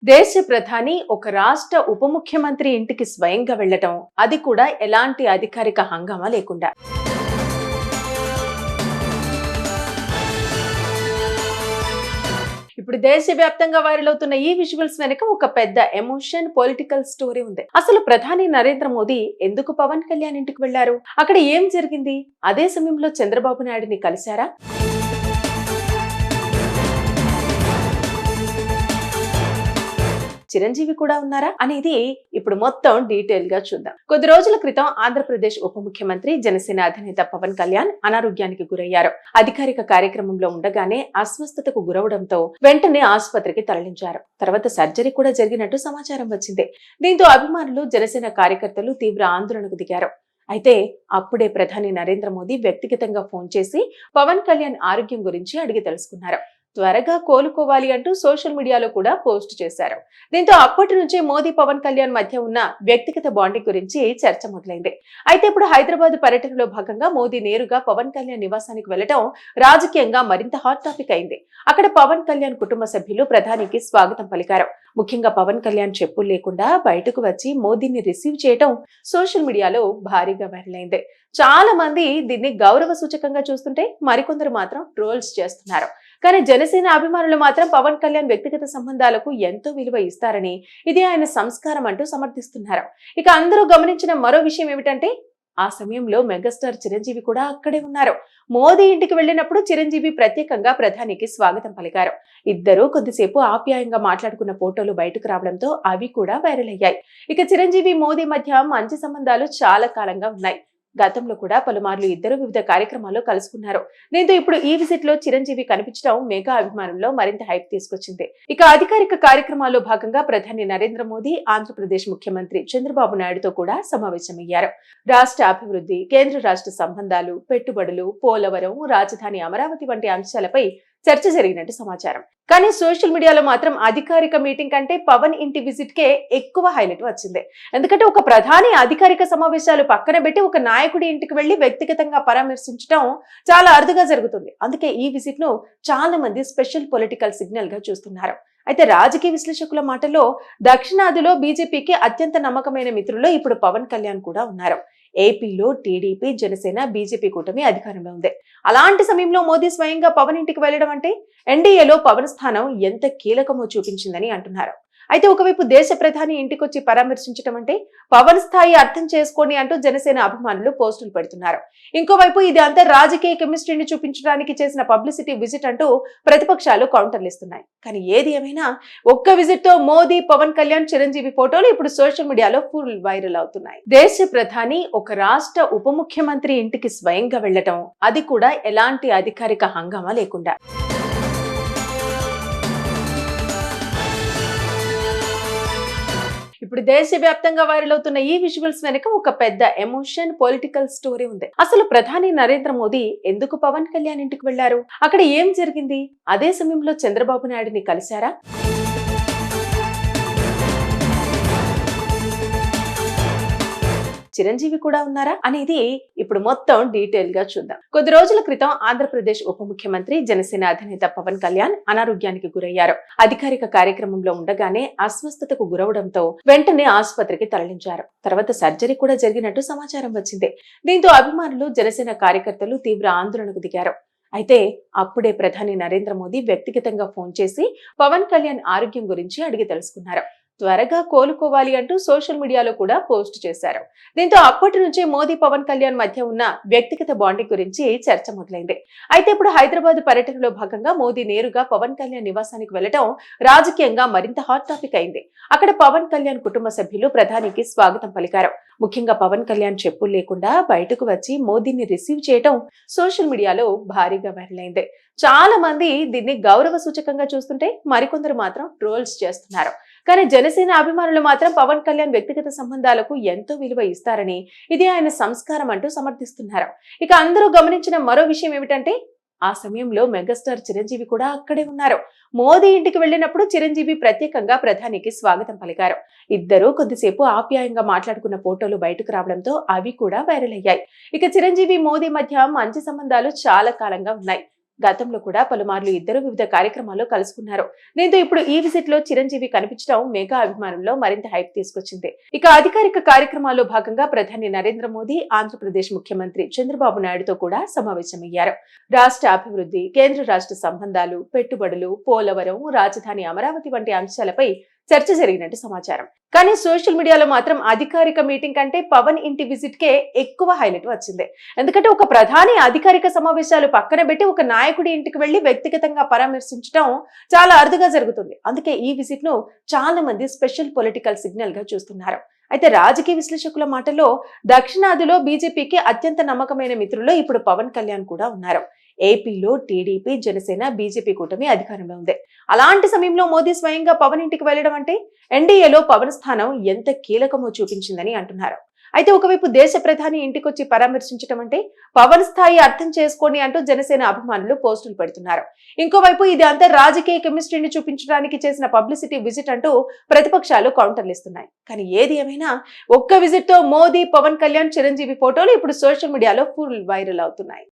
దేశ ప్రధాని ఒక రాష్ట్ర ఉప ముఖ్యమంత్రి ఇంటికి స్వయంగా వెళ్లటం, అది కూడా ఎలాంటి అధికారిక హంగామా లేకుండా. ఇప్పుడు దేశవ్యాప్తంగా వైరల్ అవుతున్న ఈ విజువల్స్ వెనుక ఒక పెద్ద ఎమోషన్, పొలిటికల్ స్టోరీ ఉంది. అసలు ప్రధాని నరేంద్ర మోదీ ఎందుకు పవన్ కళ్యాణ్ ఇంటికి వెళ్లారు? అక్కడ ఏం జరిగింది? అదే సమయంలో చంద్రబాబు నాయుడిని కలిశారా? చిరంజీవి కూడా ఉన్నారా అనేది ఇప్పుడు మొత్తం డీటెయిల్ గా చూద్దాం. కొద్ది రోజుల క్రితం ఆంధ్రప్రదేశ్ ఉప ముఖ్యమంత్రి, జనసేన అధినేత పవన్ కళ్యాణ్ అనారోగ్యానికి గురయ్యారు. అధికారిక కార్యక్రమంలో ఉండగానే అస్వస్థతకు గురవడంతో వెంటనే ఆసుపత్రికి తరలించారు. తర్వాత సర్జరీ కూడా జరిగినట్టు సమాచారం వచ్చింది. దీంతో అభిమానులు, జనసేన కార్యకర్తలు తీవ్ర ఆందోళనకు దిగారు. అయితే అప్పుడే ప్రధాని నరేంద్ర మోదీ వ్యక్తిగతంగా ఫోన్ చేసి పవన్ కళ్యాణ్ ఆరోగ్యం గురించి అడిగి తెలుసుకున్నారు. త్వరగా కోలుకోవాలి అంటూ సోషల్ మీడియాలో కూడా పోస్ట్ చేశారు. దీంతో అప్పటి నుంచే మోదీ, పవన్ కళ్యాణ్ మధ్య ఉన్న వ్యక్తిగత బాండింగ్ గురించి చర్చ మొదలైంది. అయితే ఇప్పుడు హైదరాబాద్ పర్యటనలో భాగంగా మోదీ నేరుగా పవన్ కళ్యాణ్ నివాసానికి వెళ్లడం రాజకీయంగా మరింత హాట్ టాపిక్ అయింది. అక్కడ పవన్ కళ్యాణ్ కుటుంబ సభ్యులు ప్రధానికి స్వాగతం పలికారు. ముఖ్యంగా పవన్ కళ్యాణ్ చెప్పులు లేకుండా బయటకు వచ్చి మోదీని రిసీవ్ చేయడం సోషల్ మీడియాలో భారీగా వైరల్ అయింది. చాలా మంది దీన్ని గౌరవ సూచకంగా చూస్తుంటే మరికొందరు మాత్రం ట్రోల్స్ చేస్తున్నారు. కానీ జనసేన అభిమానులు మాత్రం పవన్ కళ్యాణ్ వ్యక్తిగత సంబంధాలకు ఎంతో విలువ ఇస్తారని, ఇది ఆయన సంస్కారం అంటూ సమర్థిస్తున్నారు. ఇక అందరూ గమనించిన మరో విషయం ఏమిటంటే, ఆ సమయంలో మెగాస్టార్ చిరంజీవి కూడా అక్కడే ఉన్నారు. మోదీ ఇంటికి వెళ్లినప్పుడు చిరంజీవి ప్రత్యేకంగా ప్రధానికి స్వాగతం పలికారు. ఇద్దరూ కొద్దిసేపు ఆప్యాయంగా మాట్లాడుకున్న ఫోటోలు బయటకు రావడంతో అవి కూడా వైరల్ అయ్యాయి. ఇక చిరంజీవి, మోదీ మధ్య మంచి సంబంధాలు చాలా కాలంగా ఉన్నాయి. గతంలో కూడా పలుమార్లు ఇద్దరు వివిధ కార్యక్రమాల్లో కలుసుకున్నారు. దీంతో ఇప్పుడు ఈ విజిట్ లో చిరంజీవి కనిపించడం మెగా అభిమానుల్లో మరింత హైప్ తీసుకొచ్చింది. ఇక అధికారిక కార్యక్రమాల్లో భాగంగా ప్రధాని నరేంద్ర మోదీ ఆంధ్రప్రదేశ్ ముఖ్యమంత్రి చంద్రబాబు నాయుడుతో కూడా సమావేశమయ్యారు. రాష్ట్ర అభివృద్ధి, కేంద్ర రాష్ట్ర సంబంధాలు, పెట్టుబడులు, పోలవరం, రాజధాని అమరావతి వంటి అంశాలపై చర్చ జరిగినట్టు సమాచారం. కానీ సోషల్ మీడియాలో మాత్రం అధికారిక మీటింగ్ కంటే పవన్ ఇంటి విజిట్ కే ఎక్కువ హైలైట్ వచ్చింది. ఎందుకంటే ఒక ప్రధాని అధికారిక సమావేశాలు పక్కన పెట్టి ఒక నాయకుడి ఇంటికి వెళ్లి వ్యక్తిగతంగా పరామర్శించడం చాలా అరుదుగా జరుగుతుంది. అందుకే ఈ విజిట్ ను చాలా మంది స్పెషల్ పొలిటికల్ సిగ్నల్ గా చూస్తున్నారు. అయితే రాజకీయ విశ్లేషకుల మాటల్లో దక్షిణాదిలో బీజేపీకి అత్యంత నమ్మకమైన మిత్రుల్లో ఇప్పుడు పవన్ కళ్యాణ్ కూడా ఉన్నారు. ఏపీలో టీడీపీ, జనసేన, బీజేపీ కూటమి అధికారంలో ఉంది. అలాంటి సమయంలో మోదీ స్వయంగా పవన్ ఇంటికి వెళ్లడం అంటే ఎన్డీఏలో పవన్ స్థానం ఎంత కీలకమో చూపించిందని అంటున్నారు. అయితే ఒకవైపు దేశ ప్రధాని ఇంటికొచ్చి పరామర్శించడం అంటే పవన్ స్థాయి అర్థం చేసుకోండి అంటూ జనసేన అభిమానులు పోస్టులు పెడుతున్నారు. ఇంకోవైపు ఇది అంతా రాజకీయ కెమిస్ట్రీని చూపించడానికి చేసిన పబ్లిసిటీ విజిట్ అంటూ ప్రతిపక్షాలు కౌంటర్లు ఇస్తున్నాయి. కానీ ఏది ఏమైనా ఒక్క విజిట్ తో మోదీ, పవన్ కళ్యాణ్, చిరంజీవి ఫోటోలు ఇప్పుడు సోషల్ మీడియాలో ఫుల్ వైరల్ అవుతున్నాయి. దేశ ప్రధాని ఒక రాష్ట్ర ఉప ముఖ్యమంత్రి ఇంటికి స్వయంగా వెళ్లటం, అది కూడా ఎలాంటి అధికారిక హంగామా లేకుండా. ఇప్పుడు దేశవ్యాప్తంగా వైరల్ అవుతున్న ఈ విజువల్స్ వెనుక ఒక పెద్ద ఎమోషన్, పొలిటికల్ స్టోరీ ఉంది. అసలు ప్రధాని నరేంద్ర మోదీ ఎందుకు పవన్ కళ్యాణ్ ఇంటికి వెళ్లారు? అక్కడ ఏం జరిగింది? అదే సమయంలో చంద్రబాబు నాయుడిని కలిశారా? చిరంజీవి కూడా ఉన్నారా అనేది ఇప్పుడు మొత్తం డీటెయిల్ గా చూద్దాం. కొద్ది రోజుల క్రితం ఆంధ్రప్రదేశ్ ఉప ముఖ్యమంత్రి, జనసేన అధినేత పవన్ కళ్యాణ్ అనారోగ్యానికి గురయ్యారు. అధికారిక కార్యక్రమంలో ఉండగానే అస్వస్థతకు గురవడంతో వెంటనే ఆసుపత్రికి తరలించారు. తర్వాత సర్జరీ కూడా జరిగినట్టు సమాచారం వచ్చింది. దీంతో అభిమానులు, జనసేన కార్యకర్తలు తీవ్ర ఆందోళనకు దిగారు. అయితే అప్పుడే ప్రధాని నరేంద్ర మోదీ వ్యక్తిగతంగా ఫోన్ చేసి పవన్ కళ్యాణ్ ఆరోగ్యం గురించి అడిగి తెలుసుకున్నారు. త్వరగా కోలుకోవాలి అంటూ సోషల్ మీడియాలో కూడా పోస్ట్ చేశారు. దీంతో అప్పటి నుంచే మోదీ, పవన్ కళ్యాణ్ మధ్య ఉన్న వ్యక్తిగత బాండింగ్ గురించి చర్చ మొదలైంది. అయితే ఇప్పుడు హైదరాబాద్ పర్యటనలో భాగంగా మోదీ నేరుగా పవన్ కళ్యాణ్ నివాసానికి వెళ్లడం రాజకీయంగా మరింత హాట్ టాపిక్ అయింది. అక్కడ పవన్ కళ్యాణ్ కుటుంబ సభ్యులు ప్రధానికి స్వాగతం పలికారు. ముఖ్యంగా పవన్ కళ్యాణ్ చెప్పులు లేకుండా బయటకు వచ్చి మోదీని రిసీవ్ చేయడం సోషల్ మీడియాలో భారీగా వైరల్ అయింది. చాలా మంది దీన్ని గౌరవ సూచకంగా చూస్తుంటే మరికొందరు మాత్రం ట్రోల్స్ చేస్తున్నారు. కానీ జనసేన అభిమానులు మాత్రం పవన్ కళ్యాణ్ వ్యక్తిగత సంబంధాలకు ఎంతో విలువ ఇస్తారని, ఇది ఆయన సంస్కారం అంటూ సమర్థిస్తున్నారు. ఇక అందరూ గమనించిన మరో విషయం ఏమిటంటే, ఆ సమయంలో మెగాస్టార్ చిరంజీవి కూడా అక్కడే ఉన్నారు. మోదీ ఇంటికి వెళ్లినప్పుడు చిరంజీవి ప్రత్యేకంగా ప్రధానికి స్వాగతం పలికారు. ఇద్దరూ కొద్దిసేపు ఆప్యాయంగా మాట్లాడుకున్న ఫోటోలు బయటకు రావడంతో అవి కూడా వైరల్ అయ్యాయి. ఇక చిరంజీవి, మోదీ మధ్య మంచి సంబంధాలు చాలా కాలంగా ఉన్నాయి. గతంలో కూడా పలుమార్లు ఇద్దరు వివిధ కార్యక్రమాల్లో కలుసుకున్నారు. దీంతో ఇప్పుడు ఈ విజిట్ లో చిరంజీవి కనిపించడం మెగా అభిమానుల్లో మరింత హైప్ తీసుకొచ్చింది. ఇక అధికారిక కార్యక్రమాల్లో భాగంగా ప్రధాని నరేంద్ర మోదీ ఆంధ్రప్రదేశ్ ముఖ్యమంత్రి చంద్రబాబు నాయుడుతో కూడా సమావేశమయ్యారు. రాష్ట్ర అభివృద్ధి, కేంద్ర రాష్ట్ర సంబంధాలు, పెట్టుబడులు, పోలవరం, రాజధాని అమరావతి వంటి అంశాలపై చర్చ జరిగినట్టు సమాచారం. కానీ సోషల్ మీడియాలో మాత్రం అధికారిక మీటింగ్ కంటే పవన్ ఇంటి విజిట్ కే ఎక్కువ హైలైట్ వచ్చింది. ఎందుకంటే ఒక ప్రధాని అధికారిక సమావేశాలు పక్కన పెట్టి ఒక నాయకుడి ఇంటికి వెళ్లి వ్యక్తిగతంగా పరామర్శించడం చాలా అరుదుగా జరుగుతుంది. అందుకే ఈ విజిట్ ను చాలా మంది స్పెషల్ పొలిటికల్ సిగ్నల్ గా చూస్తున్నారు. అయితే రాజకీయ విశ్లేషకుల మాటల్లో దక్షిణాదిలో బీజేపీకి అత్యంత నమ్మకమైన మిత్రుల్లో ఇప్పుడు పవన్ కళ్యాణ్ కూడా ఉన్నారు. ఏపీలో టీడీపీ, జనసేన, బీజేపీ కూటమి అధికారంలో ఉంది. అలాంటి సమయంలో మోదీ స్వయంగా పవన్ ఇంటికి వెళ్లడం అంటే ఎన్డీఏలో పవన్ స్థానం ఎంత కీలకమో చూపించిందని అంటున్నారు. అయితే ఒకవైపు దేశ ప్రధాని ఇంటికొచ్చి పరామర్శించడం అంటే పవన్ స్థాయి అర్థం చేసుకోండి అంటూ జనసేన అభిమానులు పోస్టులు పెడుతున్నారు. ఇంకోవైపు ఇది అంతా రాజకీయ కెమిస్ట్రీని చూపించడానికి చేసిన పబ్లిసిటీ విజిట్ అంటూ ప్రతిపక్షాలు కౌంటర్లు ఇస్తున్నాయి. కానీ ఏది ఏమైనా ఒక్క విజిట్ తో మోదీ, పవన్ కళ్యాణ్, చిరంజీవి ఫోటోలు ఇప్పుడు సోషల్ మీడియాలో ఫుల్ వైరల్ అవుతున్నాయి.